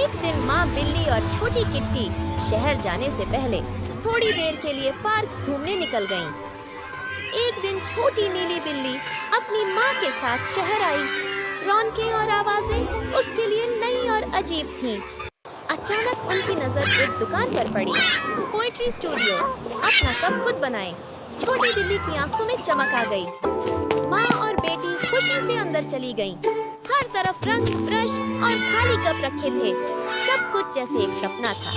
एक दिन माँ बिल्ली और छोटी किट्टी शहर जाने से पहले थोड़ी देर के लिए पार्क घूमने निकल गईं। एक दिन छोटी नीली बिल्ली अपनी माँ के साथ शहर आई। रौनकें और आवाजें उसके लिए नई और अजीब थीं। अचानक उनकी नजर एक दुकान पर पड़ी। पोएट्री स्टूडियो, अपना कप खुद बनाए। छोटी बिल्ली की आंखों में चमक आ गई। माँ और बेटी खुशी से अंदर चली गईं। हर तरफ रंग, ब्रश और खाली कप रखे थे। सब कुछ जैसे एक सपना था।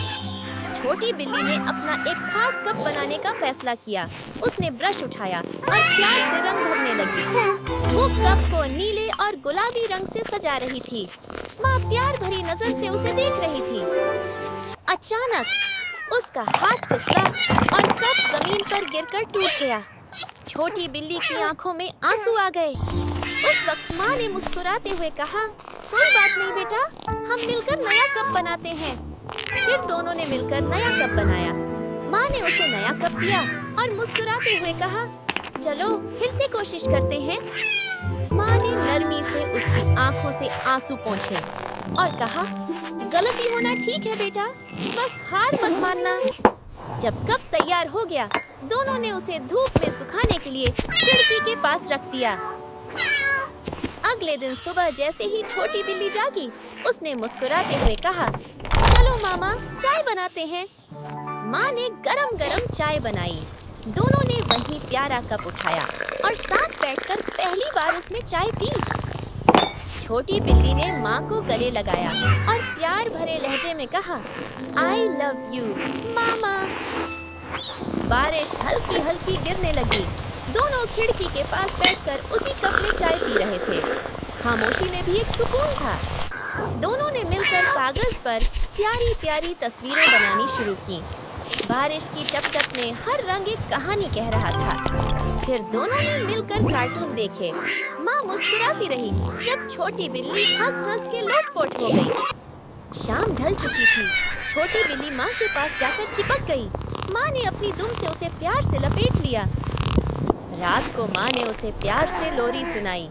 छोटी बिल्ली ने अपना एक खास कप बनाने का फैसला किया। उसने ब्रश उठाया और प्यार से रंग भरने लगी। वो कप को नीले और गुलाबी रंग से सजा रही थी। माँ प्यार भरी नजर से उसे देख रही थी। अचानक उसका हाथ फिसला और कप जमीन पर गिरकर टूट गया। छोटी बिल्ली की आंखों में आंसू आ गए। उस वक्त माँ ने मुस्कुराते हुए कहा, कोई बात नहीं बेटा, हम मिलकर नया कप बनाते हैं। फिर दोनों ने मिलकर नया कप बनाया। माँ ने उसे नया कप दिया और मुस्कुराते हुए कहा, चलो फिर से कोशिश करते हैं। माँ ने नरमी से उसकी आंखों से आंसू पोंछे और कहा, गलती होना ठीक है बेटा, बस हार मत मानना। जब कप तैयार हो गया, दोनों ने उसे धूप में सुखाने के लिए खिड़की के पास रख दिया। अगले दिन सुबह जैसे ही छोटी बिल्ली जागी, उसने मुस्कुराते हुए कहा, चलो मामा, चाय बनाते हैं। माँ ने गरम-गरम चाय बनाई। दोनों ने वही प्यारा कप उठाया और साथ बैठकर पहली बार उसमें चाय पी। छोटी बिल्ली ने माँ को गले लगाया और प्यार भरे लहजे में कहा, आई लव यू मामा। बारिश हल्की हल्की गिरने लगी। दोनों खिड़की के पास बैठकर उसी कप में चाय पी रहे थे। खामोशी में भी एक सुकून था। दोनों ने मिलकर कागज पर प्यारी प्यारी तस्वीरें बनानी शुरू की। बारिश की टपटप में हर रंग एक कहानी कह रहा था। फिर दोनों ने मिलकर कार्टून देखे। माँ मुस्कुराती रही जब छोटी बिल्ली हंस-हंस के लोटपोट हो गई। शाम ढल चुकी थी। छोटी बिल्ली माँ के पास जाकर चिपक गई। माँ ने अपनी दुम से उसे प्यार से लपेट लिया। रात को माँ ने उसे प्यार से लोरी सुनाई।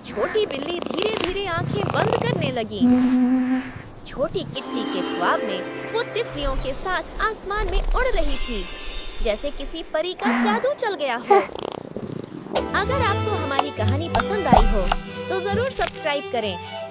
छोटी बिल्ली धीरे-धीरे आंखें बंद करने लगी। छोटी किट्टी के ख्वाब में वो तितलियों के साथ आसमान में उड़ रही थी, जैसे किसी परी का जादू चल गया हो। अगर आपको हमारी कहानी पसंद आई हो, तो जरूर सब्सक्राइब करें